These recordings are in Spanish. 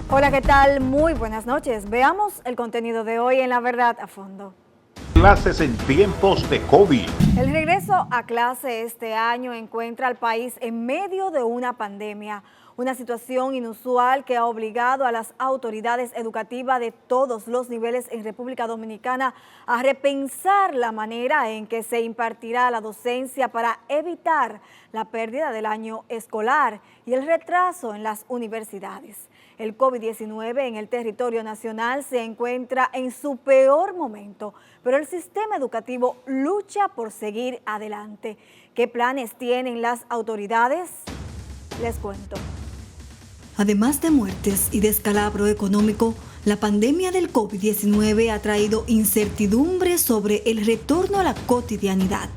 Hola, ¿qué tal? Muy buenas noches. Veamos el contenido de hoy en La Verdad a Fondo. Clases en tiempos de COVID. El regreso a clase este año encuentra al país en medio de una pandemia, una situación inusual que ha obligado a las autoridades educativas de todos los niveles en República Dominicana a repensar la manera en que se impartirá la docencia para evitar la pérdida del año escolar y el retraso en las universidades. El COVID-19 en el territorio nacional se encuentra en su peor momento, pero el sistema educativo lucha por seguir adelante. ¿Qué planes tienen las autoridades? Les cuento. Además de muertes y descalabro económico, la pandemia del COVID-19 ha traído incertidumbre sobre el retorno a la cotidianidad.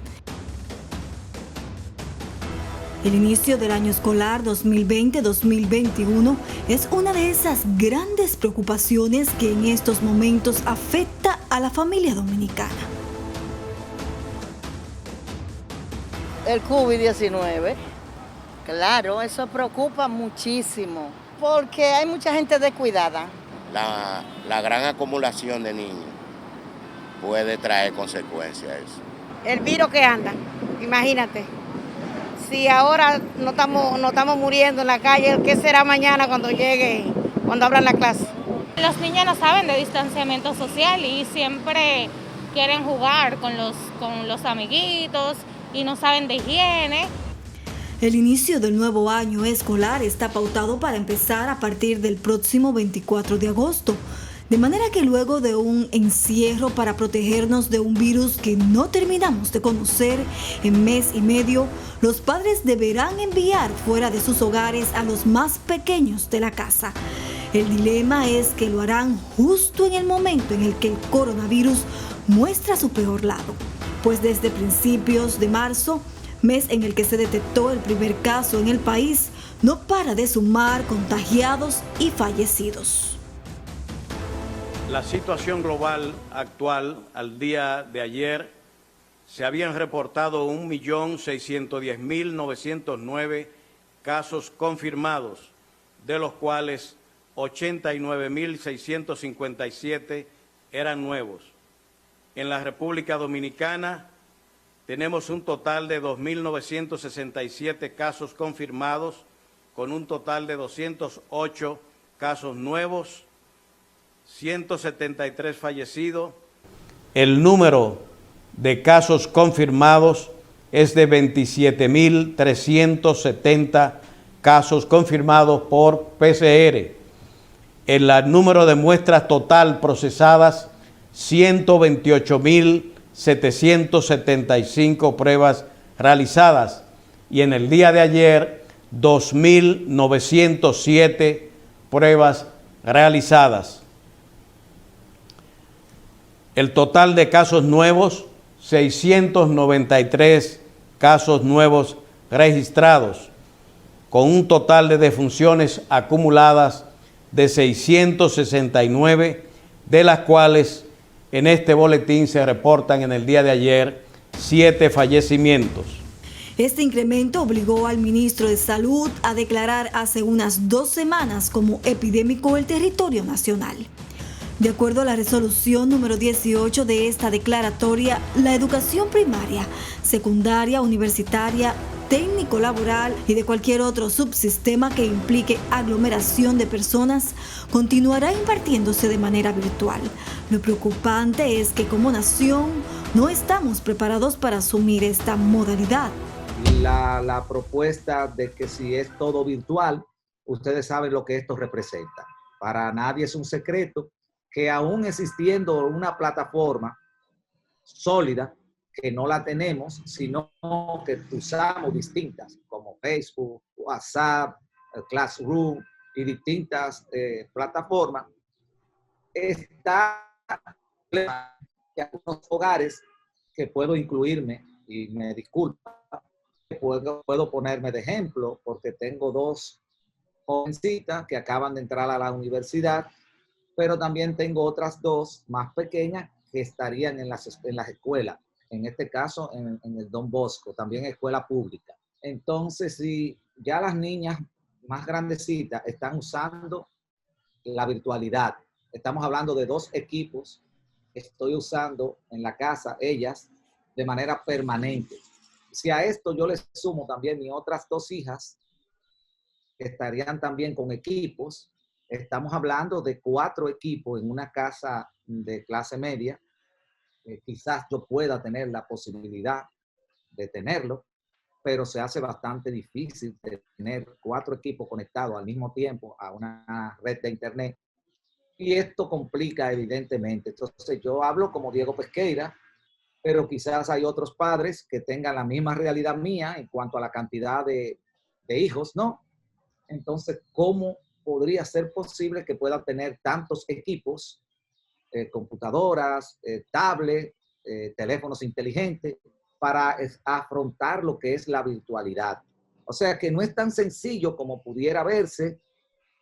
El inicio del año escolar 2020-2021 es una de esas grandes preocupaciones que en estos momentos afecta a la familia dominicana. El COVID-19, claro, eso preocupa muchísimo, porque hay mucha gente descuidada. La gran acumulación de niños puede traer consecuencias a eso. El virus que anda, imagínate. Si ahora no estamos muriendo en la calle, ¿qué será mañana cuando abran la clase? Los niños no saben de distanciamiento social y siempre quieren jugar con los amiguitos y no saben de higiene. El inicio del nuevo año escolar está pautado para empezar a partir del próximo 24 de agosto. De manera que luego de un encierro para protegernos de un virus que no terminamos de conocer en mes y medio, los padres deberán enviar fuera de sus hogares a los más pequeños de la casa. El dilema es que lo harán justo en el momento en el que el coronavirus muestra su peor lado, pues desde principios de marzo, mes en el que se detectó el primer caso en el país, no para de sumar contagiados y fallecidos. La situación global actual, al día de ayer, se habían reportado 1.610.909 casos confirmados, de los cuales 89.657 eran nuevos. En la República Dominicana tenemos un total de 2.967 casos confirmados, con un total de 208 casos nuevos, 173 fallecidos. El número de casos confirmados es de 27.370 casos confirmados por PCR. El número de muestras total procesadas, 128.775 pruebas realizadas. Y en el día de ayer, 2.907 pruebas realizadas. El total de casos nuevos, 693 casos nuevos registrados, con un total de defunciones acumuladas de 669, de las cuales en este boletín se reportan en el día de ayer 7 fallecimientos. Este incremento obligó al ministro de Salud a declarar hace unas 2 semanas como epidémico el territorio nacional. De acuerdo a la resolución número 18 de esta declaratoria, la educación primaria, secundaria, universitaria, técnico-laboral y de cualquier otro subsistema que implique aglomeración de personas continuará impartiéndose de manera virtual. Lo preocupante es que como nación no estamos preparados para asumir esta modalidad. La propuesta de que si es todo virtual, ustedes saben lo que esto representa. Para nadie es un secreto que aún existiendo una plataforma sólida, que no la tenemos, sino que usamos distintas, como Facebook, WhatsApp, Classroom y distintas plataformas, está en algunos hogares que puedo incluirme, y me disculpa, puedo ponerme de ejemplo, porque tengo 2 jovencitas que acaban de entrar a la universidad, pero también tengo otras 2 más pequeñas que estarían en las escuelas, en este caso en el Don Bosco, también escuela pública. Entonces, si ya las niñas más grandecitas están usando la virtualidad. Estamos hablando de 2 equipos que estoy usando en la casa, ellas, de manera permanente. Si a esto yo les sumo también mis otras 2 hijas, que estarían también con equipos, estamos hablando de 4 equipos en una casa de clase media. Quizás yo pueda tener la posibilidad de tenerlo, pero se hace bastante difícil tener 4 equipos conectados al mismo tiempo a una red de internet. Y esto complica evidentemente. Entonces yo hablo como Diego Pesqueira, pero quizás hay otros padres que tengan la misma realidad mía en cuanto a la cantidad de hijos, ¿no? Entonces, ¿cómo podría ser posible que puedan tener tantos equipos, computadoras, tablets, teléfonos inteligentes, para afrontar lo que es la virtualidad? O sea, que no es tan sencillo como pudiera verse,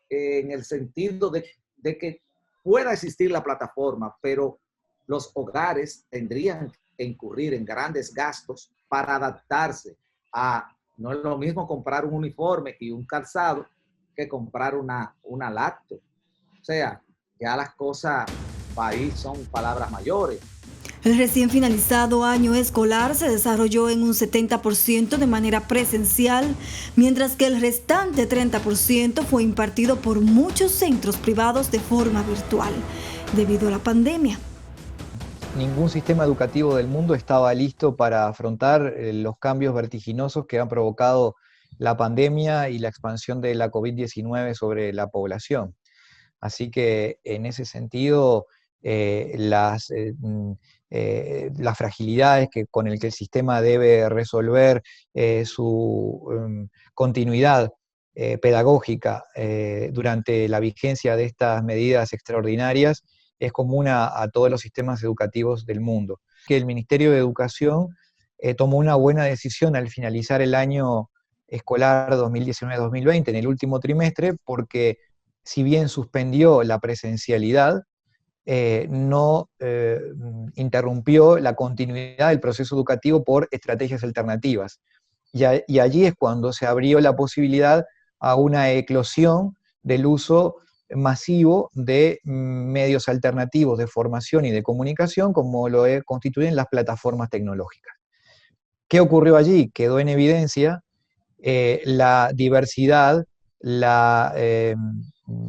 en el sentido de que pueda existir la plataforma, pero los hogares tendrían que incurrir en grandes gastos para adaptarse a, no es lo mismo comprar un uniforme y un calzado que comprar una laptop. O sea, ya las cosas país son palabras mayores. El recién finalizado año escolar se desarrolló en un 70% de manera presencial, mientras que el restante 30% fue impartido por muchos centros privados de forma virtual, debido a la pandemia. Ningún sistema educativo del mundo estaba listo para afrontar los cambios vertiginosos que han provocado la pandemia y la expansión de la COVID-19 sobre la población. Así que en ese sentido, las fragilidades con el que el sistema debe resolver su continuidad pedagógica durante la vigencia de estas medidas extraordinarias es común a todos los sistemas educativos del mundo. Que el Ministerio de Educación tomó una buena decisión al finalizar el año escolar 2019-2020 en el último trimestre, porque si bien suspendió la presencialidad, no interrumpió la continuidad del proceso educativo por estrategias alternativas. Y allí es cuando se abrió la posibilidad a una eclosión del uso masivo de medios alternativos de formación y de comunicación, como lo constituyen las plataformas tecnológicas. ¿Qué ocurrió allí? Quedó en evidencia la diversidad, la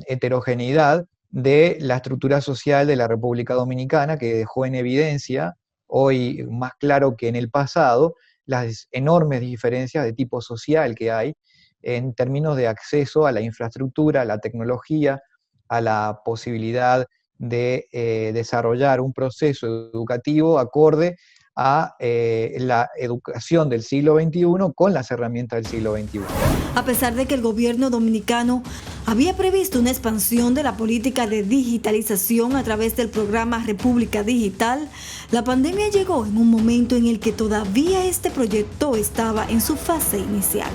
heterogeneidad de la estructura social de la República Dominicana, que dejó en evidencia, hoy más claro que en el pasado, las enormes diferencias de tipo social que hay en términos de acceso a la infraestructura, a la tecnología, a la posibilidad de desarrollar un proceso educativo acorde a la educación del siglo XXI con las herramientas del siglo XXI. A pesar de que el gobierno dominicano había previsto una expansión de la política de digitalización a través del programa República Digital, la pandemia llegó en un momento en el que todavía este proyecto estaba en su fase inicial.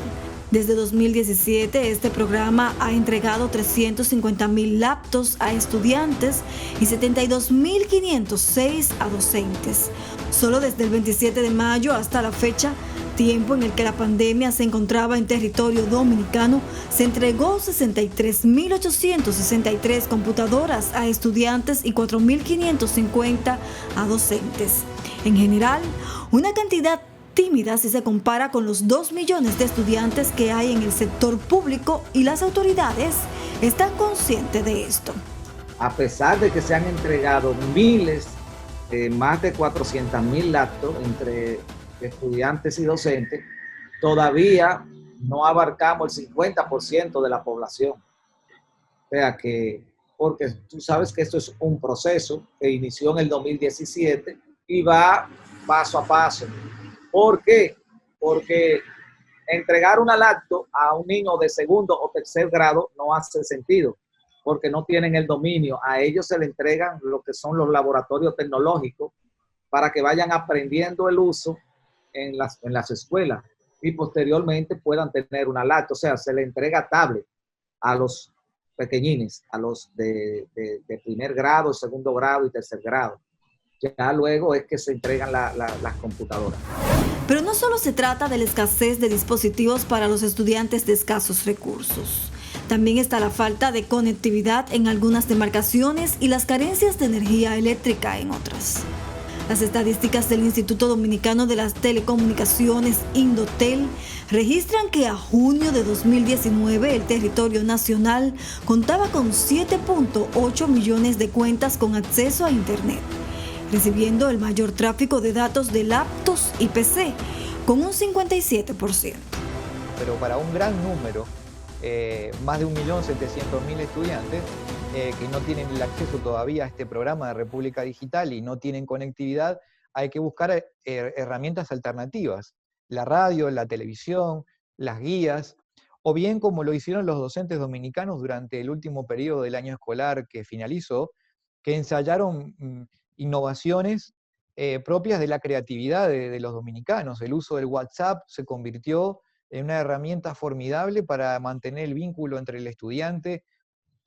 Desde 2017, este programa ha entregado 350,000 laptops a estudiantes y 72,506 a docentes. Solo desde el 27 de mayo hasta la fecha, tiempo en el que la pandemia se encontraba en territorio dominicano, se entregó 63,863 computadoras a estudiantes y 4,550 a docentes. En general, una cantidad tímida si se compara con los 2 millones de estudiantes que hay en el sector público, y las autoridades están conscientes de esto. A pesar de que se han entregado miles, más de 400,000 laptops entre estudiantes y docentes, todavía no abarcamos el 50% de la población. O sea que, porque tú sabes que esto es un proceso que inició en el 2017 y va paso a paso. ¿Por qué? Porque entregar una laptop a un niño de segundo o tercer grado no hace sentido, porque no tienen el dominio. A ellos se le entregan lo que son los laboratorios tecnológicos para que vayan aprendiendo el uso en las escuelas y posteriormente puedan tener una laptop. O sea, se le entrega tablet a los pequeñines, a los de primer grado, segundo grado y tercer grado. Ya luego es que se entregan las computadoras. Pero no solo se trata de la escasez de dispositivos para los estudiantes de escasos recursos. También está la falta de conectividad en algunas demarcaciones y las carencias de energía eléctrica en otras. Las estadísticas del Instituto Dominicano de las Telecomunicaciones, Indotel, registran que a junio de 2019 el territorio nacional contaba con 7.8 millones de cuentas con acceso a Internet, recibiendo el mayor tráfico de datos de laptops y PC, con un 57%. Pero para un gran número, más de 1.700.000 estudiantes que no tienen el acceso todavía a este programa de República Digital y no tienen conectividad, hay que buscar herramientas alternativas. La radio, la televisión, las guías, o bien como lo hicieron los docentes dominicanos durante el último periodo del año escolar que finalizó, que ensayaron innovaciones propias de la creatividad de los dominicanos. El uso del WhatsApp se convirtió en una herramienta formidable para mantener el vínculo entre el estudiante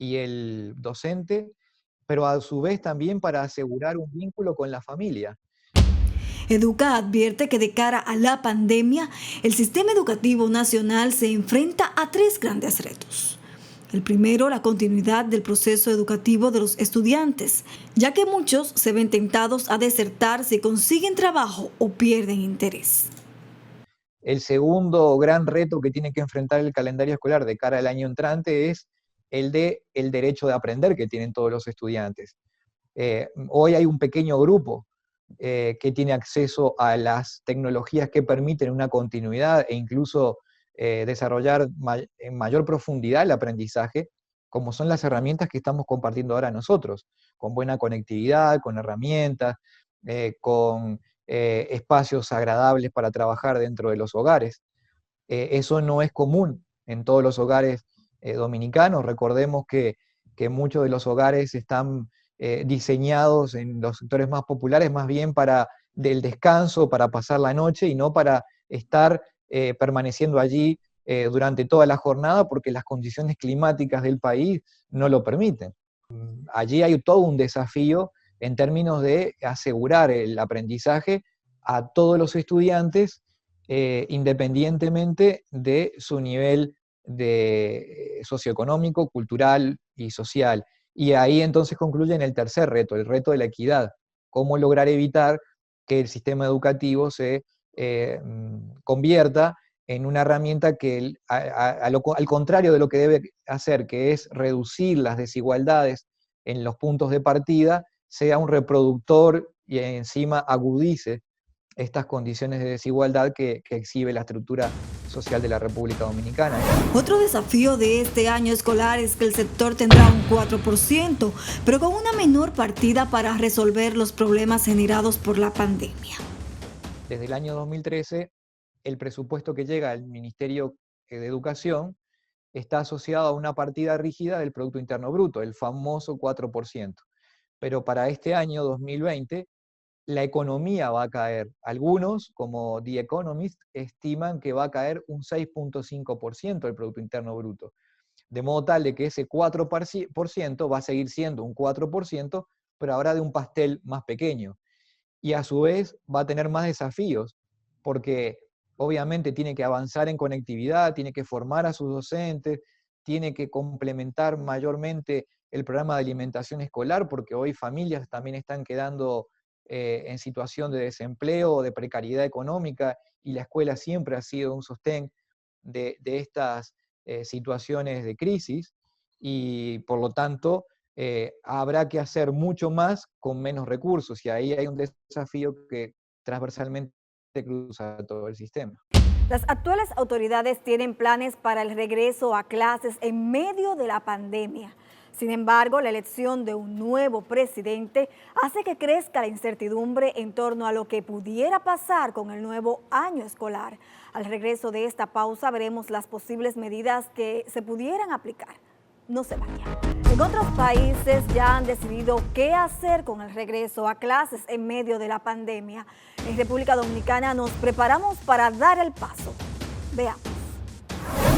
y el docente, pero a su vez también para asegurar un vínculo con la familia. Educa advierte que de cara a la pandemia, el sistema educativo nacional se enfrenta a 3 grandes retos. El primero, la continuidad del proceso educativo de los estudiantes, ya que muchos se ven tentados a desertar si consiguen trabajo o pierden interés. El segundo gran reto que tiene que enfrentar el calendario escolar de cara al año entrante es el derecho de aprender que tienen todos los estudiantes. Hoy hay un pequeño grupo que tiene acceso a las tecnologías que permiten una continuidad e incluso desarrollar en mayor profundidad el aprendizaje, como son las herramientas que estamos compartiendo ahora nosotros, con buena conectividad, con herramientas, con espacios agradables para trabajar dentro de los hogares. Eso no es común en todos los hogares dominicanos. Recordemos que muchos de los hogares están diseñados en los sectores más populares más bien para del descanso, para pasar la noche y no para estar permaneciendo allí durante toda la jornada porque las condiciones climáticas del país no lo permiten. Allí hay todo un desafío en términos de asegurar el aprendizaje a todos los estudiantes independientemente de su nivel socioeconómico, cultural y social. Y ahí entonces concluye en el tercer reto, el reto de la equidad. Cómo lograr evitar que el sistema educativo se convierta en una herramienta que, al contrario de lo que debe hacer, que es reducir las desigualdades en los puntos de partida, sea un reproductor y encima agudice estas condiciones de desigualdad que exhibe la estructura social de la República Dominicana. Otro desafío de este año escolar es que el sector tendrá un 4%, pero con una menor partida para resolver los problemas generados por la pandemia. Desde el año 2013, el presupuesto que llega al Ministerio de Educación está asociado a una partida rígida del Producto Interno Bruto, el famoso 4%. Pero para este año 2020, la economía va a caer. Algunos, como The Economist, estiman que va a caer un 6.5% del Producto Interno Bruto. De modo tal de que ese 4% va a seguir siendo un 4%, pero ahora de un pastel más pequeño. Y a su vez va a tener más desafíos, porque obviamente tiene que avanzar en conectividad, tiene que formar a sus docentes, tiene que complementar mayormente el programa de alimentación escolar, porque hoy familias también están quedando en situación de desempleo o de precariedad económica, y la escuela siempre ha sido un sostén de estas situaciones de crisis, y por lo tanto habrá que hacer mucho más con menos recursos, y ahí hay un desafío que transversalmente cruza todo el sistema. Las actuales autoridades tienen planes para el regreso a clases en medio de la pandemia. Sin embargo, la elección de un nuevo presidente hace que crezca la incertidumbre en torno a lo que pudiera pasar con el nuevo año escolar. Al regreso de esta pausa veremos las posibles medidas que se pudieran aplicar. No se vayan. En otros países ya han decidido qué hacer con el regreso a clases en medio de la pandemia. En República Dominicana nos preparamos para dar el paso. Veamos.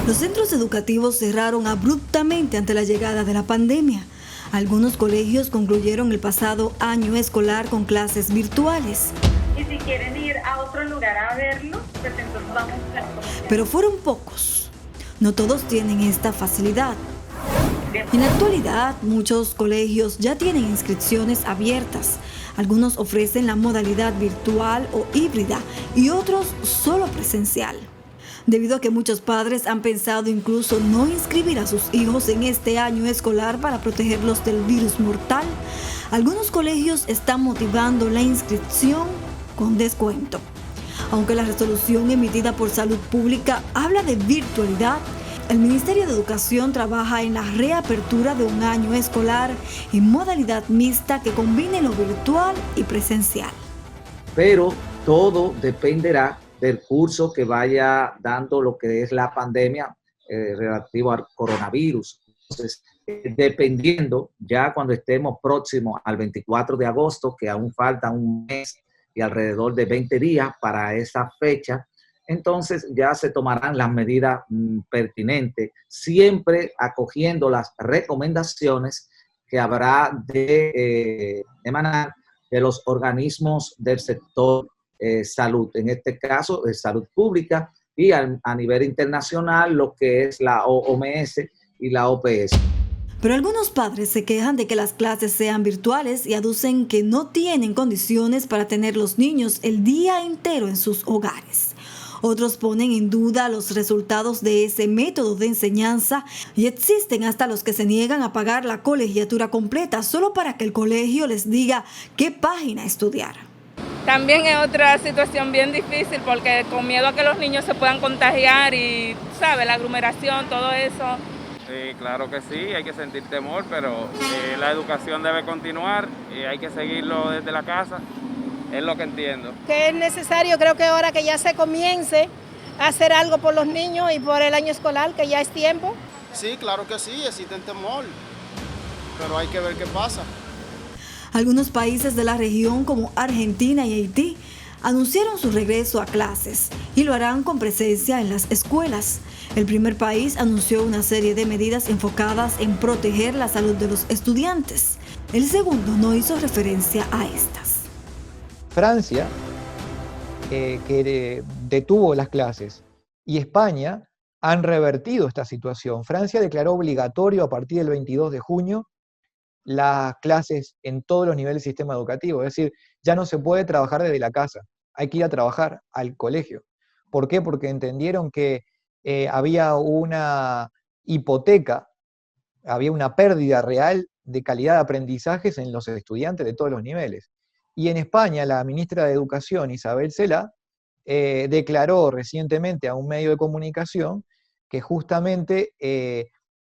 Los centros educativos cerraron abruptamente ante la llegada de la pandemia. Algunos colegios concluyeron el pasado año escolar con clases virtuales. Y si quieren ir a otro lugar a verlo, pues entonces vamos a... Pero fueron pocos. No todos tienen esta facilidad. En la actualidad, muchos colegios ya tienen inscripciones abiertas. Algunos ofrecen la modalidad virtual o híbrida y otros solo presencial. Debido a que muchos padres han pensado incluso no inscribir a sus hijos en este año escolar para protegerlos del virus mortal, algunos colegios están motivando la inscripción con descuento. Aunque la resolución emitida por Salud Pública habla de virtualidad, el Ministerio de Educación trabaja en la reapertura de un año escolar en modalidad mixta que combine lo virtual y presencial. Pero todo dependerá del curso que vaya dando lo que es la pandemia relativo al coronavirus. Entonces, dependiendo, ya cuando estemos próximos al 24 de agosto, que aún falta un mes y alrededor de 20 días para esa fecha, entonces ya se tomarán las medidas pertinentes, siempre acogiendo las recomendaciones que habrá de emanar de los organismos del sector salud, en este caso salud pública, y a nivel internacional lo que es la OMS y la OPS. Pero algunos padres se quejan de que las clases sean virtuales y aducen que no tienen condiciones para tener los niños el día entero en sus hogares. Otros ponen en duda los resultados de ese método de enseñanza y existen hasta los que se niegan a pagar la colegiatura completa solo para que el colegio les diga qué página estudiar. También es otra situación bien difícil porque con miedo a que los niños se puedan contagiar y, ¿sabe?, la aglomeración, todo eso. Sí, claro que sí, hay que sentir temor, pero la educación debe continuar y hay que seguirlo desde la casa. Es lo que entiendo. Que es necesario, creo que ahora que ya se comience a hacer algo por los niños y por el año escolar, que ya es tiempo. Sí, claro que sí, existe temor, pero hay que ver qué pasa. Algunos países de la región como Argentina y Haití anunciaron su regreso a clases y lo harán con presencia en las escuelas. El primer país anunció una serie de medidas enfocadas en proteger la salud de los estudiantes. El segundo no hizo referencia a estas. Francia, que detuvo las clases, y España han revertido esta situación. Francia declaró obligatorio a partir del 22 de junio las clases en todos los niveles del sistema educativo. Es decir, ya no se puede trabajar desde la casa, hay que ir a trabajar al colegio. ¿Por qué? Porque entendieron que había una hipoteca, había una pérdida real de calidad de aprendizajes en los estudiantes de todos los niveles. Y en España, la ministra de Educación, Isabel Celaá, declaró recientemente a un medio de comunicación que justamente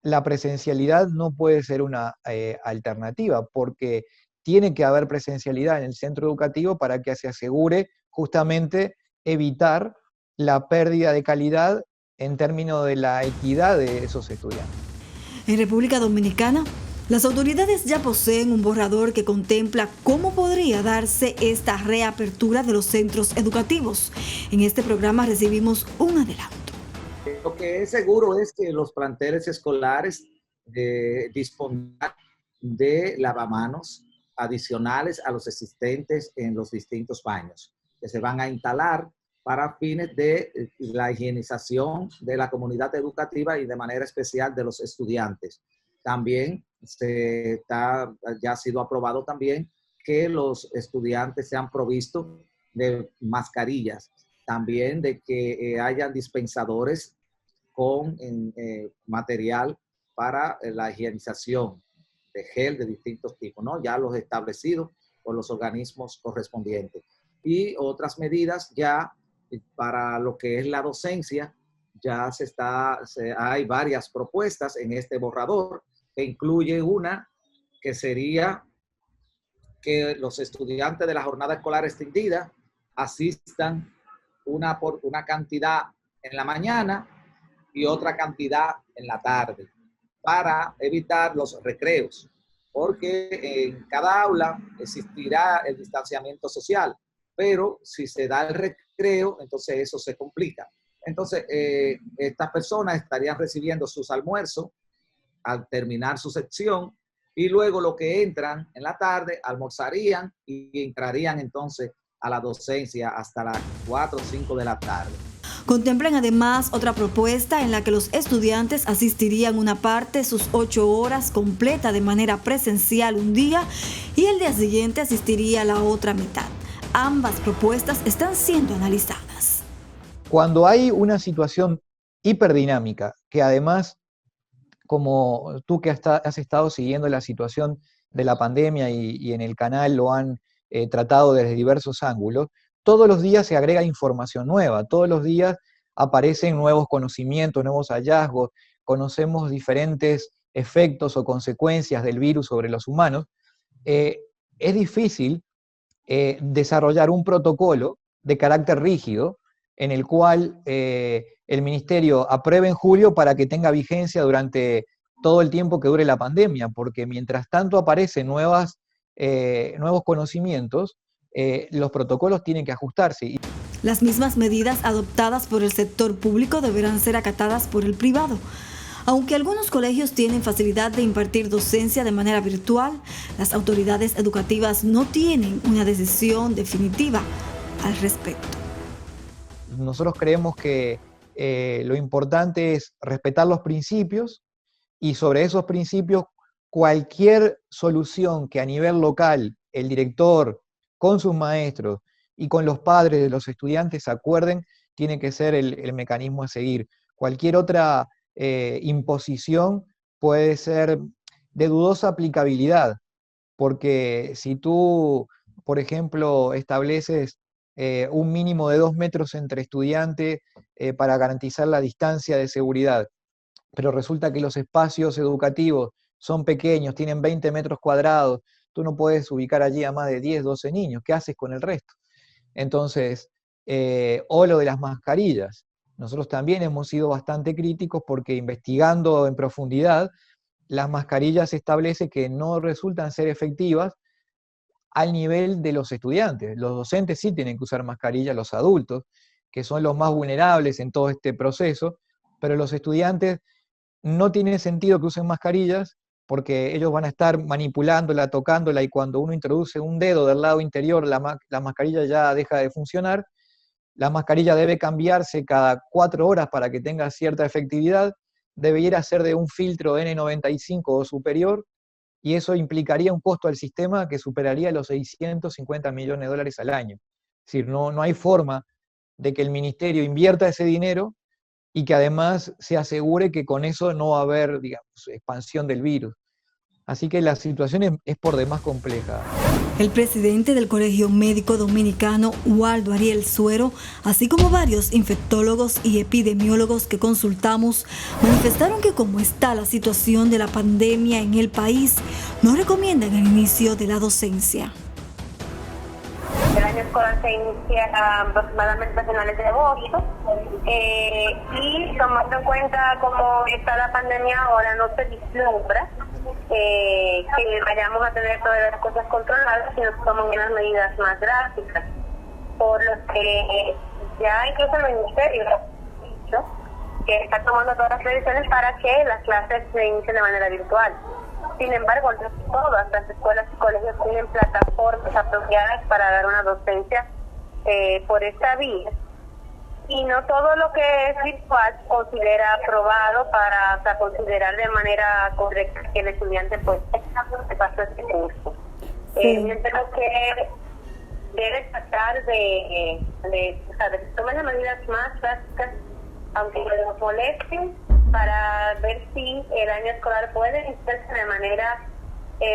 la presencialidad no puede ser una alternativa, porque tiene que haber presencialidad en el centro educativo para que se asegure justamente evitar la pérdida de calidad en términos de la equidad de esos estudiantes. En República Dominicana, las autoridades ya poseen un borrador que contempla cómo podría darse esta reapertura de los centros educativos. En este programa recibimos un adelanto. Lo que es seguro es que los planteles escolares dispondrán de lavamanos adicionales a los existentes en los distintos baños, que se van a instalar para fines de la higienización de la comunidad educativa y de manera especial de los estudiantes. También ya ha sido aprobado también que los estudiantes sean provistos de mascarillas, también de que hayan dispensadores con material para la higienización de gel de distintos tipos, ¿no? Ya los establecidos por los organismos correspondientes. Y otras medidas ya para lo que es la docencia, ya hay varias propuestas en este borrador, que incluye una que sería que los estudiantes de la jornada escolar extendida asistan por una cantidad en la mañana y otra cantidad en la tarde, para evitar los recreos, porque en cada aula existirá el distanciamiento social, pero si se da el recreo, entonces eso se complica. Entonces, estas personas estarían recibiendo sus almuerzos al terminar su sección y luego lo que entran en la tarde almorzarían y entrarían entonces a la docencia hasta las 4 o 5 de la tarde. Contemplan además otra propuesta en la que los estudiantes asistirían una parte, sus 8 horas completa de manera presencial un día, y el día siguiente asistiría a la otra mitad. Ambas propuestas están siendo analizadas. Cuando hay una situación hiperdinámica, que además, como tú que has estado siguiendo la situación de la pandemia y en el canal lo han tratado desde diversos ángulos, todos los días se agrega información nueva, todos los días aparecen nuevos conocimientos, nuevos hallazgos, conocemos diferentes efectos o consecuencias del virus sobre los humanos. Es difícil desarrollar un protocolo de carácter rígido en el cual el Ministerio apruebe en julio para que tenga vigencia durante todo el tiempo que dure la pandemia, porque mientras tanto aparecen nuevos conocimientos, los protocolos tienen que ajustarse. Las mismas medidas adoptadas por el sector público deberán ser acatadas por el privado. Aunque algunos colegios tienen facilidad de impartir docencia de manera virtual, las autoridades educativas no tienen una decisión definitiva al respecto. Nosotros creemos que lo importante es respetar los principios y sobre esos principios cualquier solución que a nivel local el director con sus maestros y con los padres de los estudiantes acuerden, tiene que ser el mecanismo a seguir. Cualquier otra imposición puede ser de dudosa aplicabilidad, porque si tú, por ejemplo, estableces un mínimo de 2 metros entre estudiantes para garantizar la distancia de seguridad, pero resulta que los espacios educativos son pequeños, tienen 20 metros cuadrados, tú no puedes ubicar allí a más de 10, 12 niños, ¿qué haces con el resto? Entonces, o lo de las mascarillas, nosotros también hemos sido bastante críticos porque investigando en profundidad, las mascarillas establece que no resultan ser efectivas al nivel de los estudiantes. Los docentes sí tienen que usar mascarillas, los adultos, que son los más vulnerables en todo este proceso, pero los estudiantes no tiene sentido que usen mascarillas porque ellos van a estar manipulándola, tocándola, y cuando uno introduce un dedo del lado interior, la mascarilla ya deja de funcionar. La mascarilla debe cambiarse cada 4 horas para que tenga cierta efectividad, debería ser de un filtro N95 o superior, y eso implicaría un costo al sistema que superaría los $650 millones al año. Es decir, no hay forma de que el ministerio invierta ese dinero y que además se asegure que con eso no va a haber, digamos, expansión del virus. Así que la situación es por demás compleja. El presidente del Colegio Médico Dominicano, Waldo Ariel Suero, así como varios infectólogos y epidemiólogos que consultamos, manifestaron que como está la situación de la pandemia en el país, no recomiendan el inicio de la docencia. El año escolar se inicia aproximadamente a finales de agosto y tomando en cuenta cómo está la pandemia ahora, no se vislumbra que vayamos a tener todas las cosas controladas, sino que toman unas medidas más drásticas, por lo que ya incluso el ministerio ha dicho que está tomando todas las previsiones para que las clases se inicien de manera virtual. Sin embargo, no todas las escuelas y colegios tienen plataformas apropiadas para dar una docencia por esta vía. Y no todo lo que es virtual se considera aprobado para considerar de manera correcta que el estudiante pues pasó este curso. Yo creo que debe tratar de tomar las medidas más drásticas, aunque nos molesten, para ver si el año escolar puede iniciarse de manera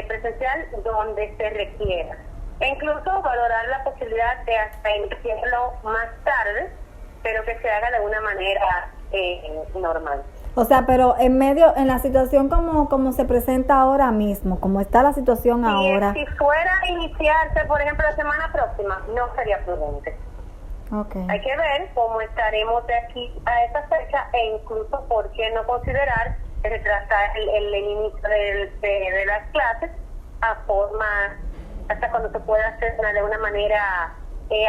presencial donde se requiera. E incluso valorar la posibilidad de hasta iniciarlo más tarde, pero que se haga de una manera normal. O sea, pero en la situación como se presenta ahora mismo, como está la situación ahora. Si fuera a iniciarse, por ejemplo, la semana próxima, no sería prudente. Okay. Hay que ver cómo estaremos de aquí a esa fecha e incluso por qué no considerar retrasar el inicio de las clases a forma hasta cuando se pueda hacer de una manera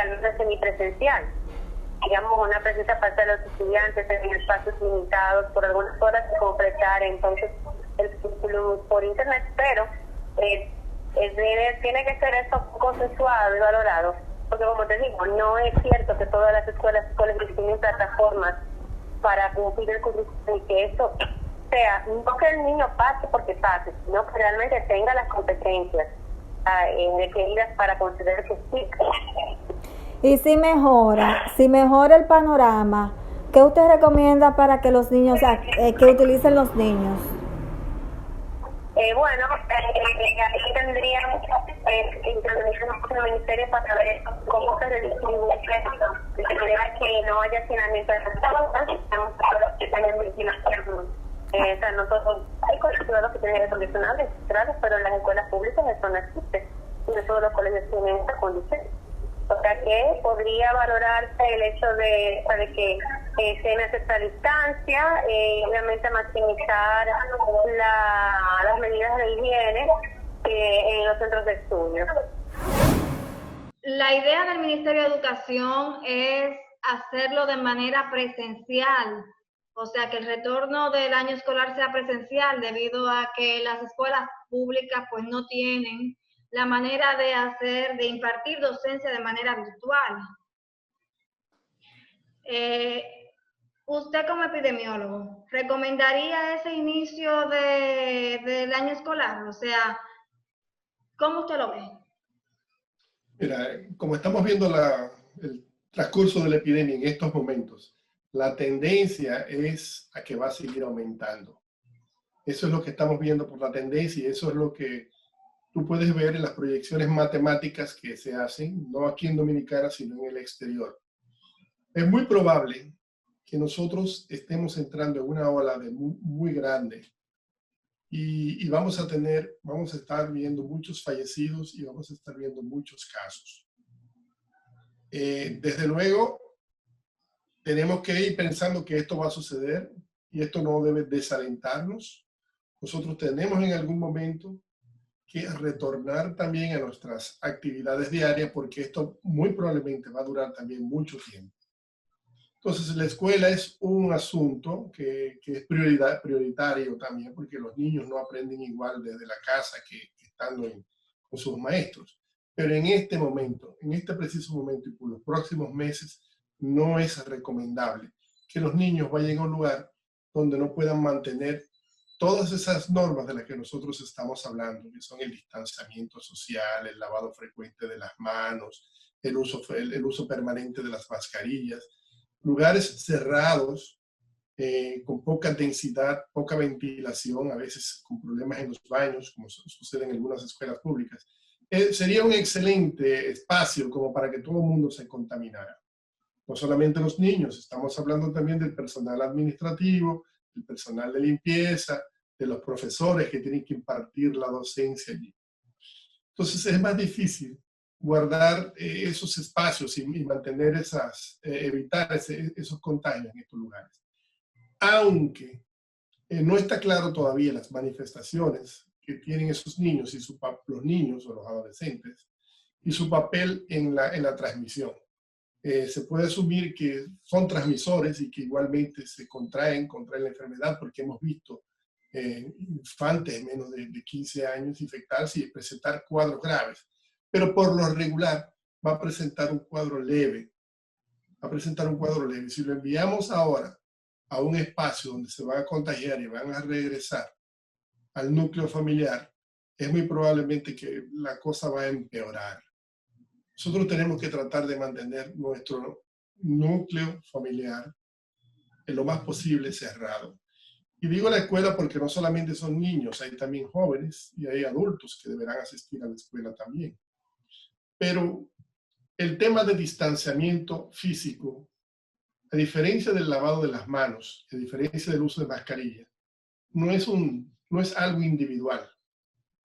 al menos semipresencial. Digamos, una presencia parte de los estudiantes en espacios limitados por algunas horas y completar entonces el currículum por internet, pero tiene que ser esto consensuado y valorado Porque como te digo, no es cierto que todas las escuelas tienen plataformas para cumplir el currículum y que eso sea, no que el niño pase porque pase, sino que realmente tenga las competencias requeridas para considerar que sí. Y si mejora el panorama, ¿qué usted recomienda para que los niños, que utilicen los niños? Bueno, ahí tendríamos intervenir en el ministerio para ver cómo se redistribuye de manera que no haya hacinamiento de las aulas, que tengan ventilación. O sea, no todos, hay colegios privados que tienen aire acondicionado, pero en las escuelas públicas eso no existe. Y no todos los colegios tienen esa condición. O sea que podría valorarse el hecho de que se necesita distancia, obviamente maximizar las medidas de higiene en los centros de estudio. La idea del Ministerio de Educación es hacerlo de manera presencial, o sea que el retorno del año escolar sea presencial debido a que las escuelas públicas pues no tienen la manera de impartir docencia de manera virtual. Usted como epidemiólogo, ¿recomendaría ese inicio del año escolar? O sea, ¿cómo usted lo ve? Mira, como estamos viendo el transcurso de la epidemia en estos momentos, la tendencia es a que va a seguir aumentando. Eso es lo que estamos viendo por la tendencia y eso es lo que tú puedes ver en las proyecciones matemáticas que se hacen, no aquí en Dominicana, sino en el exterior. Es muy probable que nosotros estemos entrando en una ola muy grande y vamos a estar viendo muchos fallecidos y vamos a estar viendo muchos casos. Desde luego, tenemos que ir pensando que esto va a suceder y esto no debe desalentarnos. Nosotros tenemos en algún momento que retornar también a nuestras actividades diarias porque esto muy probablemente va a durar también mucho tiempo. Entonces la escuela es un asunto que es prioritario también porque los niños no aprenden igual desde la casa que estando con sus maestros. Pero en este momento, en este preciso momento y por los próximos meses, no es recomendable que los niños vayan a un lugar donde no puedan mantener todas esas normas de las que nosotros estamos hablando, que son el distanciamiento social, el lavado frecuente de las manos, el uso permanente de las mascarillas, lugares cerrados, con poca densidad, poca ventilación, a veces con problemas en los baños, como sucede en algunas escuelas públicas. Sería un excelente espacio como para que todo el mundo se contaminara. No solamente los niños, estamos hablando también del personal administrativo, del personal de limpieza, de los profesores que tienen que impartir la docencia allí. Entonces es más difícil guardar esos espacios y mantener evitar esos contagios en estos lugares. Aunque no está claro todavía las manifestaciones que tienen esos niños y los niños o los adolescentes y su papel en la transmisión. Se puede asumir que son transmisores y que igualmente se contraen la enfermedad porque hemos visto infantes de menos de 15 años infectarse y presentar cuadros graves. Pero por lo regular va a presentar un cuadro leve. Si lo enviamos ahora a un espacio donde se van a contagiar y van a regresar al núcleo familiar, es muy probablemente que la cosa va a empeorar. Nosotros tenemos que tratar de mantener nuestro núcleo familiar en lo más posible cerrado. Y digo la escuela porque no solamente son niños, hay también jóvenes y hay adultos que deberán asistir a la escuela también. Pero el tema de distanciamiento físico, a diferencia del lavado de las manos, a diferencia del uso de mascarilla, no es algo individual.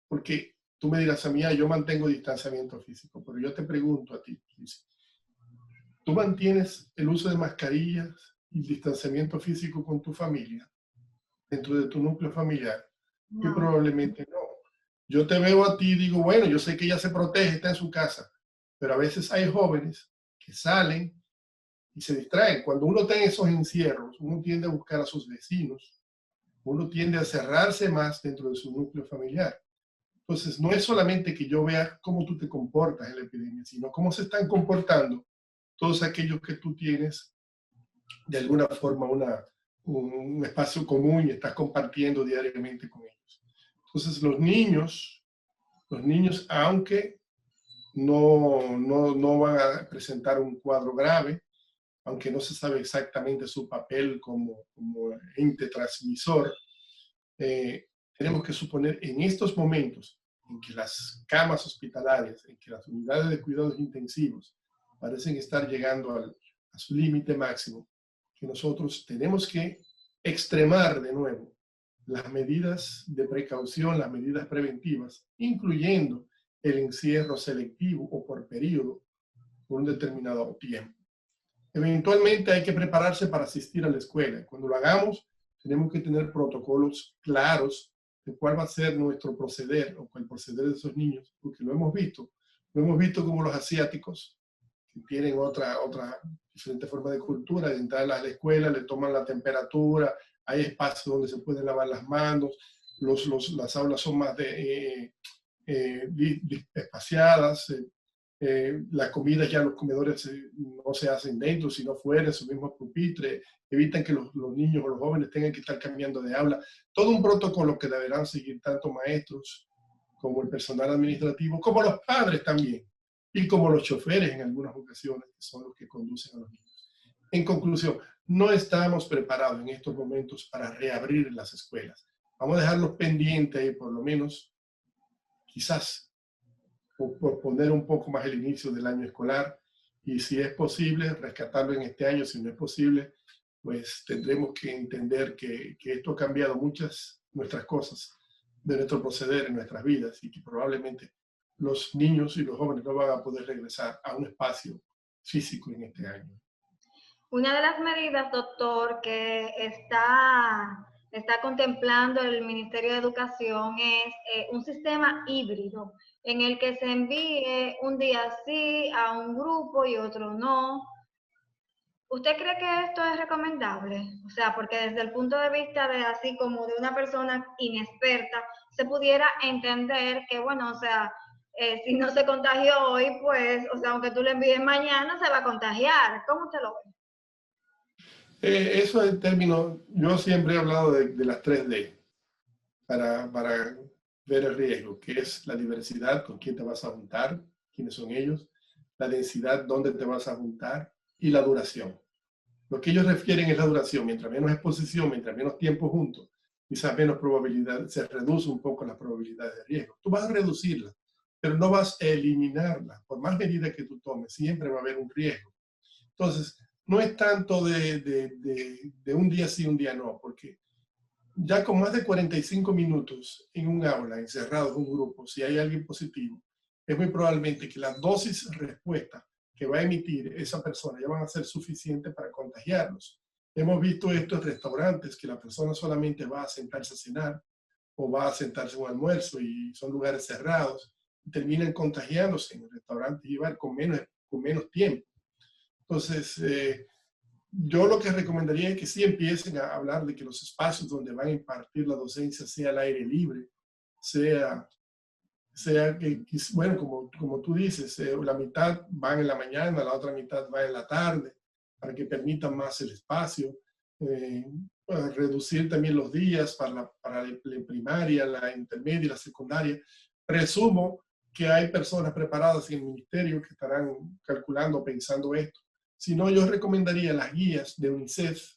Porque tú me dirás a mí, yo mantengo distanciamiento físico, pero yo te pregunto a ti, ¿tú mantienes el uso de mascarillas y distanciamiento físico con tu familia, dentro de tu núcleo familiar? No. Y probablemente no. Yo te veo a ti y digo, bueno, yo sé que ella se protege, está en su casa, pero a veces hay jóvenes que salen y se distraen. Cuando uno está en esos encierros, uno tiende a buscar a sus vecinos, uno tiende a cerrarse más dentro de su núcleo familiar. Entonces, no es solamente que yo vea cómo tú te comportas en la epidemia, sino cómo se están comportando todos aquellos que tú tienes de alguna forma un espacio común y estás compartiendo diariamente con ellos. Entonces, los niños, aunque no van a presentar un cuadro grave, aunque no se sabe exactamente su papel como ente transmisor, tenemos que suponer en estos momentos en que las camas hospitalarias, en que las unidades de cuidados intensivos parecen estar llegando a su límite máximo, que nosotros tenemos que extremar de nuevo las medidas de precaución, las medidas preventivas, incluyendo el encierro selectivo o por periodo, por un determinado tiempo. Eventualmente hay que prepararse para asistir a la escuela. Cuando lo hagamos, tenemos que tener protocolos claros de cuál va a ser nuestro proceder o el proceder de esos niños, porque lo hemos visto como los asiáticos, que tienen otra diferente forma de cultura, de entrar a la escuela, le toman la temperatura, hay espacios donde se pueden lavar las manos, las aulas son más espaciadas, la comida ya los comedores no se hacen dentro, sino fuera, en su mismo pupitre, evitan que los niños o los jóvenes tengan que estar cambiando de aula. Todo un protocolo que deberán seguir tanto maestros como el personal administrativo, como los padres también, y como los choferes en algunas ocasiones, que son los que conducen a los niños. En conclusión, no estamos preparados en estos momentos para reabrir las escuelas. Vamos a dejarlos pendientes y por lo menos, quizás, por poner un poco más el inicio del año escolar, y si es posible, rescatarlo en este año. Si no es posible, pues tendremos que entender que esto ha cambiado nuestras cosas de nuestro proceder en nuestras vidas y que probablemente los niños y los jóvenes no van a poder regresar a un espacio físico en este año. Una de las medidas, doctor, que está contemplando el Ministerio de Educación es un sistema híbrido en el que se envíe un día sí a un grupo y otro no. ¿Usted cree que esto es recomendable? O sea, porque desde el punto de vista de así como de una persona inexperta, se pudiera entender que, bueno, o sea, si no se contagió hoy, pues, o sea, aunque tú le envíes mañana, se va a contagiar. ¿Cómo usted lo ve? Eso es el término, yo siempre he hablado de las 3D para ver el riesgo, que es la diversidad, con quién te vas a juntar, quiénes son ellos, la densidad, dónde te vas a juntar, y la duración. Lo que ellos refieren es la duración. Mientras menos exposición, mientras menos tiempo juntos, quizás menos probabilidad, se reduce un poco las probabilidades de riesgo. Tú vas a reducirlas, pero no vas a eliminarlas. Por más medidas que tú tomes, siempre va a haber un riesgo. Entonces, no es tanto de un día sí, un día no, porque ya con más de 45 minutos en un aula, encerrados en un grupo, si hay alguien positivo, es muy probablemente que la dosis respuesta que va a emitir esa persona ya van a ser suficientes para contagiarlos. Hemos visto esto en restaurantes, que la persona solamente va a sentarse a cenar o va a sentarse a un almuerzo y son lugares cerrados y terminan contagiándose en restaurantes y bar con menos tiempo. Entonces, yo lo que recomendaría es que sí empiecen a hablar de que los espacios donde van a impartir la docencia sea al aire libre, sea que, bueno, como tú dices, la mitad van en la mañana, la otra mitad va en la tarde, para que permitan más el espacio, reducir también los días para la primaria, la intermedia y la secundaria. Presumo que hay personas preparadas en el ministerio que estarán calculando, pensando esto. Si no, yo recomendaría las guías de UNICEF,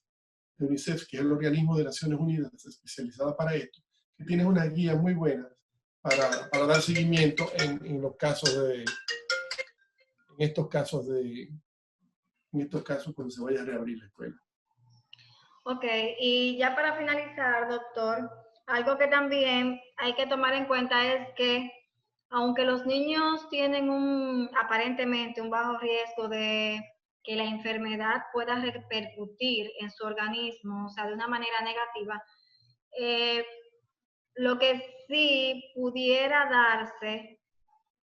que es el organismo de Naciones Unidas especializado para esto, que tiene una guía muy buena para dar seguimiento en estos casos cuando se vaya a reabrir la escuela. Ok, y ya para finalizar, doctor, algo que también hay que tomar en cuenta es que aunque los niños tienen aparentemente un bajo riesgo de que la enfermedad pueda repercutir en su organismo, o sea, de una manera negativa, lo que sí pudiera darse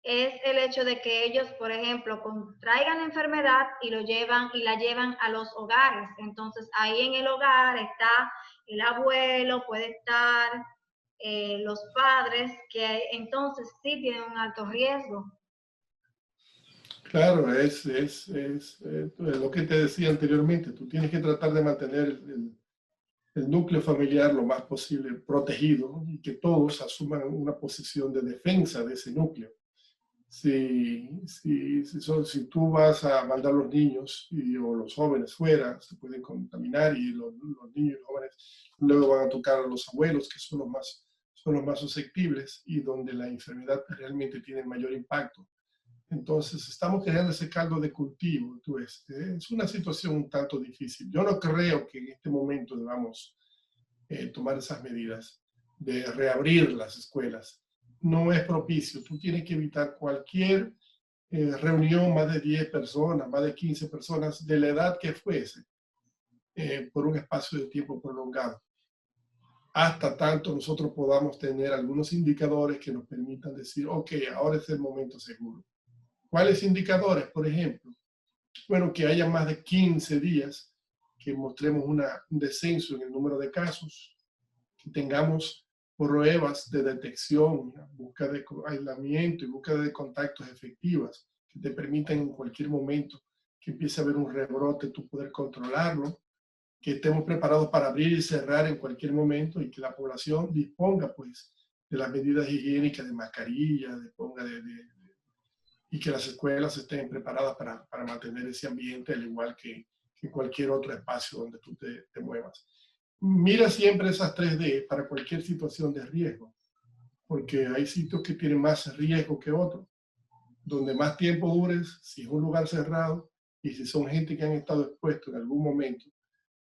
es el hecho de que ellos, por ejemplo, contraigan la enfermedad y la llevan a los hogares. Entonces, ahí en el hogar está el abuelo, puede estar los padres, que entonces sí tienen un alto riesgo. Claro, es lo que te decía anteriormente. Tú tienes que tratar de mantener el núcleo familiar lo más posible protegido y que todos asuman una posición de defensa de ese núcleo. Si tú vas a mandar a los niños o los jóvenes fuera, se pueden contaminar y los niños y los jóvenes luego van a tocar a los abuelos, que son los más susceptibles y donde la enfermedad realmente tiene mayor impacto. Entonces, estamos creando ese caldo de cultivo. Es una situación un tanto difícil. Yo no creo que en este momento debamos tomar esas medidas de reabrir las escuelas. No es propicio. Tú tienes que evitar cualquier reunión, más de 10 personas, más de 15 personas, de la edad que fuese, por un espacio de tiempo prolongado. Hasta tanto nosotros podamos tener algunos indicadores que nos permitan decir, ok, ahora es el momento seguro. ¿Cuáles indicadores? Por ejemplo, bueno, que haya más de 15 días, que mostremos un descenso en el número de casos, que tengamos pruebas de detección, búsqueda de aislamiento y búsqueda de contactos efectivas, que te permitan en cualquier momento que empiece a haber un rebrote, tú poder controlarlo, que estemos preparados para abrir y cerrar en cualquier momento y que la población disponga pues de las medidas higiénicas, de mascarilla, y que las escuelas estén preparadas para mantener ese ambiente, al igual que cualquier otro espacio donde tú te muevas. Mira siempre esas 3D para cualquier situación de riesgo, porque hay sitios que tienen más riesgo que otros, donde más tiempo dures, si es un lugar cerrado y si son gente que han estado expuestos en algún momento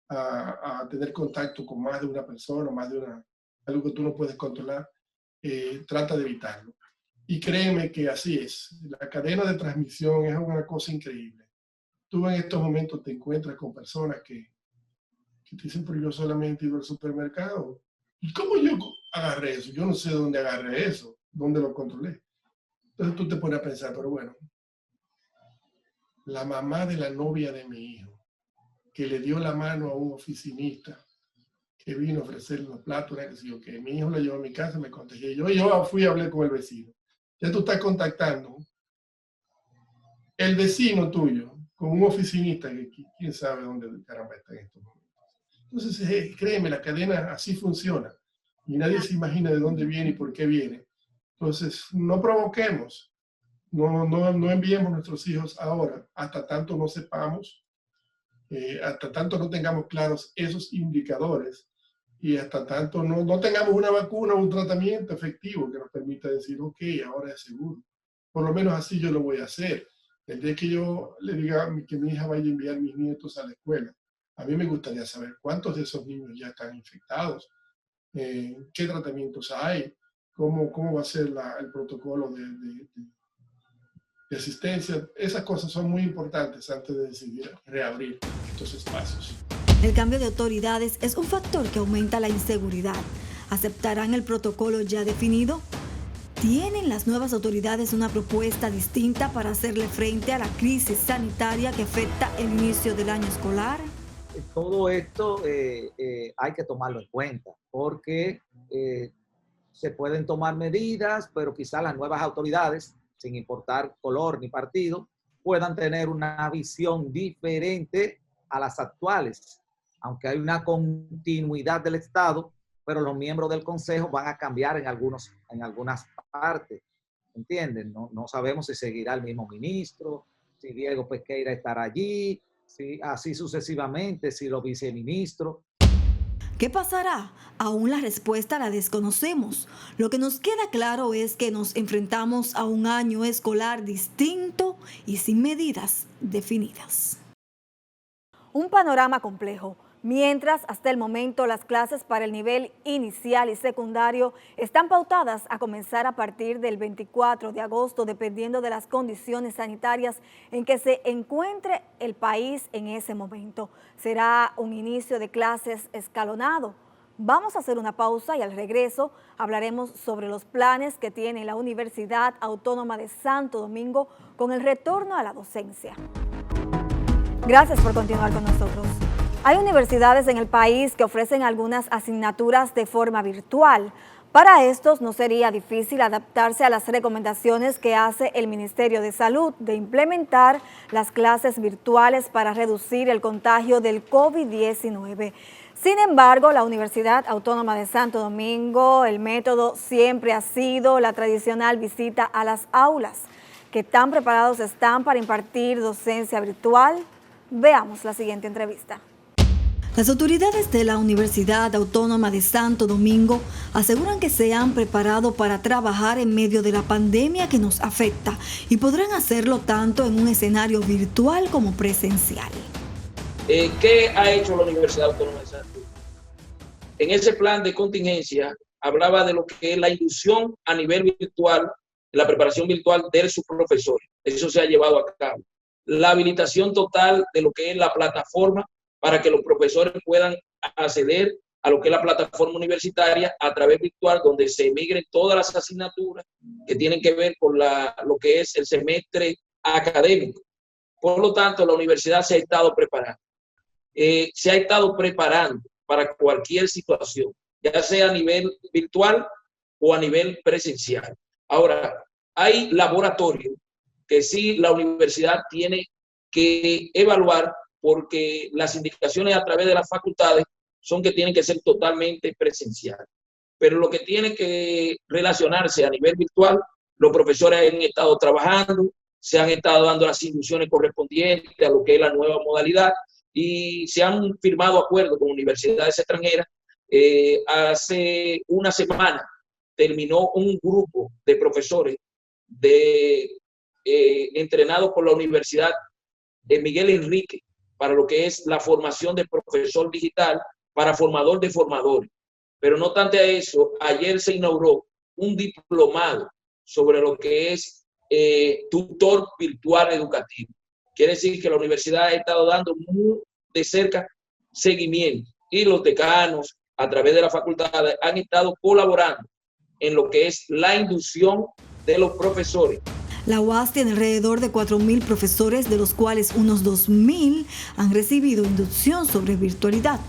a tener contacto con más de una persona, algo que tú no puedes controlar, trata de evitarlo. Y créeme que así es. La cadena de transmisión es una cosa increíble. Tú en estos momentos te encuentras con personas que te dicen, pero yo solamente he ido al supermercado. ¿Y cómo yo agarré eso? Yo no sé dónde agarré eso, dónde lo controlé. Entonces tú te pones a pensar, pero bueno, la mamá de la novia de mi hijo, que le dio la mano a un oficinista que vino a ofrecerle los platos, que mi hijo lo llevó a mi casa, me contagié. Yo fui a hablar con el vecino. Ya tú estás contactando el vecino tuyo con un oficinista que quién sabe dónde caramba está en estos momentos. Entonces, créeme, la cadena así funciona y nadie se imagina de dónde viene y por qué viene. Entonces, no provoquemos, no enviemos a nuestros hijos ahora, hasta tanto no sepamos, hasta tanto no tengamos claros esos indicadores y hasta tanto no tengamos una vacuna o un tratamiento efectivo que nos permita decir, ok, ahora es seguro. Por lo menos así yo lo voy a hacer. El día que yo le diga que mi hija vaya a enviar a mis nietos a la escuela, a mí me gustaría saber cuántos de esos niños ya están infectados, qué tratamientos hay, cómo va a ser el protocolo de asistencia. Esas cosas son muy importantes antes de decidir reabrir estos espacios. El cambio de autoridades es un factor que aumenta la inseguridad. ¿Aceptarán el protocolo ya definido? ¿Tienen las nuevas autoridades una propuesta distinta para hacerle frente a la crisis sanitaria que afecta el inicio del año escolar? Todo esto hay que tomarlo en cuenta porque se pueden tomar medidas, pero quizás las nuevas autoridades, sin importar color ni partido, puedan tener una visión diferente a las actuales. Aunque hay una continuidad del Estado, pero los miembros del Consejo van a cambiar en algunas partes, ¿entienden? No sabemos si seguirá el mismo ministro, si Diego Pesqueira estará allí, si así sucesivamente, si los viceministros. ¿Qué pasará? Aún la respuesta la desconocemos. Lo que nos queda claro es que nos enfrentamos a un año escolar distinto y sin medidas definidas. Un panorama complejo. Mientras, hasta el momento, las clases para el nivel inicial y secundario están pautadas a comenzar a partir del 24 de agosto, dependiendo de las condiciones sanitarias en que se encuentre el país en ese momento. Será un inicio de clases escalonado. Vamos a hacer una pausa y al regreso hablaremos sobre los planes que tiene la Universidad Autónoma de Santo Domingo con el retorno a la docencia. Gracias por continuar con nosotros. Hay universidades en el país que ofrecen algunas asignaturas de forma virtual. Para estos no sería difícil adaptarse a las recomendaciones que hace el Ministerio de Salud de implementar las clases virtuales para reducir el contagio del COVID-19. Sin embargo, la Universidad Autónoma de Santo Domingo, el método siempre ha sido la tradicional visita a las aulas. ¿Qué tan preparados están para impartir docencia virtual? Veamos la siguiente entrevista. Las autoridades de la Universidad Autónoma de Santo Domingo aseguran que se han preparado para trabajar en medio de la pandemia que nos afecta y podrán hacerlo tanto en un escenario virtual como presencial. ¿Qué ha hecho la Universidad Autónoma de Santo Domingo? En ese plan de contingencia hablaba de lo que es la inducción a nivel virtual, la preparación virtual de sus profesores. Eso se ha llevado a cabo. La habilitación total de lo que es la plataforma para que los profesores puedan acceder a lo que es la plataforma universitaria a través virtual, donde se emigren todas las asignaturas que tienen que ver con lo que es el semestre académico. Por lo tanto, la universidad se ha estado preparando. Se ha estado preparando para cualquier situación, ya sea a nivel virtual o a nivel presencial. Ahora, hay laboratorios que sí la universidad tiene que evaluar, porque las indicaciones a través de las facultades son que tienen que ser totalmente presenciales. Pero lo que tiene que relacionarse a nivel virtual, los profesores han estado trabajando, se han estado dando las inducciones correspondientes a lo que es la nueva modalidad y se han firmado acuerdos con universidades extranjeras. Hace una semana terminó un grupo de profesores entrenados por la Universidad de Miguel Enrique para lo que es la formación de profesor digital para formador de formadores. Pero no obstante a eso, ayer se inauguró un diplomado sobre lo que es tutor virtual educativo. Quiere decir que la universidad ha estado dando muy de cerca seguimiento y los decanos a través de las facultades han estado colaborando en lo que es la inducción de los profesores. La UAS tiene alrededor de 4.000 profesores, de los cuales unos 2.000 han recibido inducción sobre virtualidad.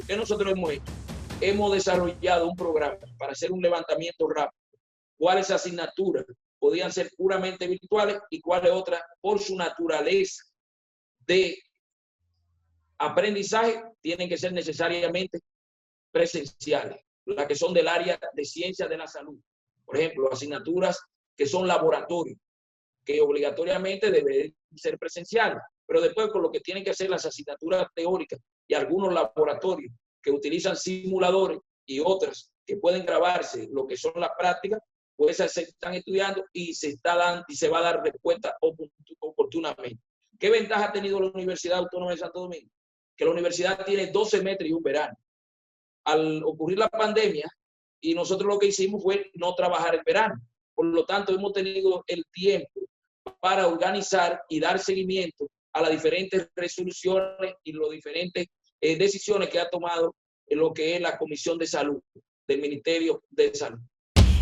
¿Qué nosotros hemos hecho? Hemos desarrollado un programa para hacer un levantamiento rápido. ¿Cuáles asignaturas podían ser puramente virtuales y cuáles otras, por su naturaleza de aprendizaje, tienen que ser necesariamente presenciales? Las que son del área de ciencias de la salud. Por ejemplo, asignaturas que son laboratorios, que obligatoriamente deben ser presenciales, pero después con lo que tienen que ser las asignaturas teóricas y algunos laboratorios que utilizan simuladores y otras que pueden grabarse lo que son las prácticas, pues se están estudiando y se va a dar respuesta oportunamente. ¿Qué ventaja ha tenido la Universidad Autónoma de Santo Domingo? Que la universidad tiene 2 semestres y un verano. Al ocurrir la pandemia, y nosotros lo que hicimos fue no trabajar el verano. Por lo tanto, hemos tenido el tiempo para organizar y dar seguimiento a las diferentes resoluciones y las diferentes decisiones que ha tomado en lo que es la Comisión de Salud del Ministerio de Salud.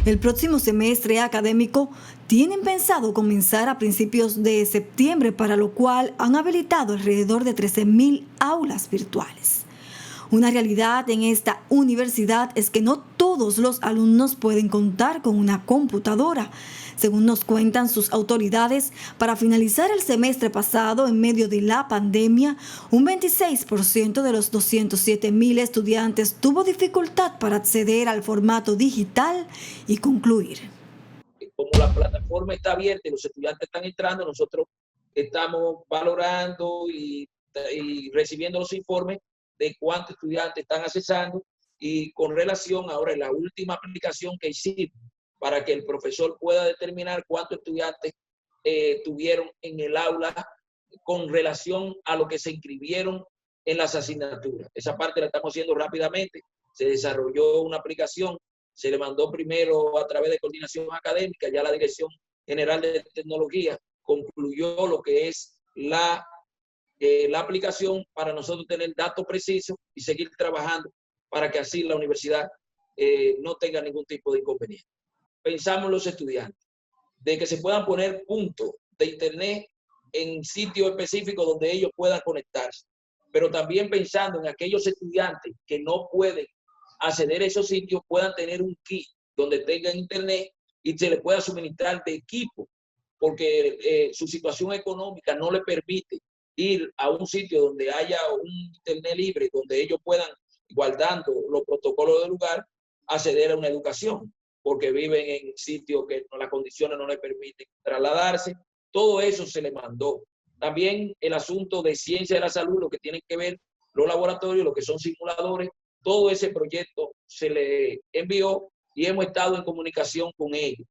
El próximo semestre académico tienen pensado comenzar a principios de septiembre, para lo cual han habilitado alrededor de 13.000 aulas virtuales. Una realidad en esta universidad es que no todos los alumnos pueden contar con una computadora. Según nos cuentan sus autoridades, para finalizar el semestre pasado, en medio de la pandemia, un 26% de los 207.000 estudiantes tuvo dificultad para acceder al formato digital y concluir. Como la plataforma está abierta y los estudiantes están entrando, nosotros estamos valorando y recibiendo los informes de cuántos estudiantes están accesando, y con relación ahora en la última aplicación que hicimos para que el profesor pueda determinar cuántos estudiantes tuvieron en el aula con relación a lo que se inscribieron en las asignaturas. Esa parte la estamos haciendo rápidamente. Se desarrolló una aplicación, se le mandó primero a través de coordinación académica, ya la Dirección General de Tecnología concluyó lo que es la aplicación para nosotros tener datos precisos y seguir trabajando para que así la universidad no tenga ningún tipo de inconveniente. Pensamos en los estudiantes, de que se puedan poner puntos de internet en sitios específicos donde ellos puedan conectarse, pero también pensando en aquellos estudiantes que no pueden acceder a esos sitios, puedan tener un kit donde tengan internet y se les pueda suministrar de equipo, porque su situación económica no le permite ir a un sitio donde haya un internet libre, donde ellos puedan, guardando los protocolos del lugar, acceder a una educación, porque viven en sitios que las condiciones no les permiten trasladarse. Todo eso se le mandó. También el asunto de ciencia de la salud, lo que tienen que ver los laboratorios, lo que son simuladores, todo ese proyecto se le envió y hemos estado en comunicación con ellos.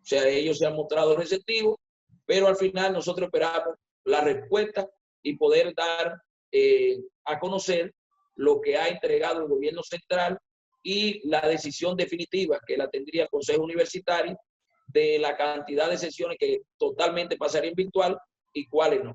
O sea, ellos se han mostrado receptivos, pero al final nosotros esperamos la respuesta y poder dar a conocer lo que ha entregado el gobierno central y la decisión definitiva que la tendría el Consejo Universitario de la cantidad de sesiones que totalmente pasarían virtual y cuáles no.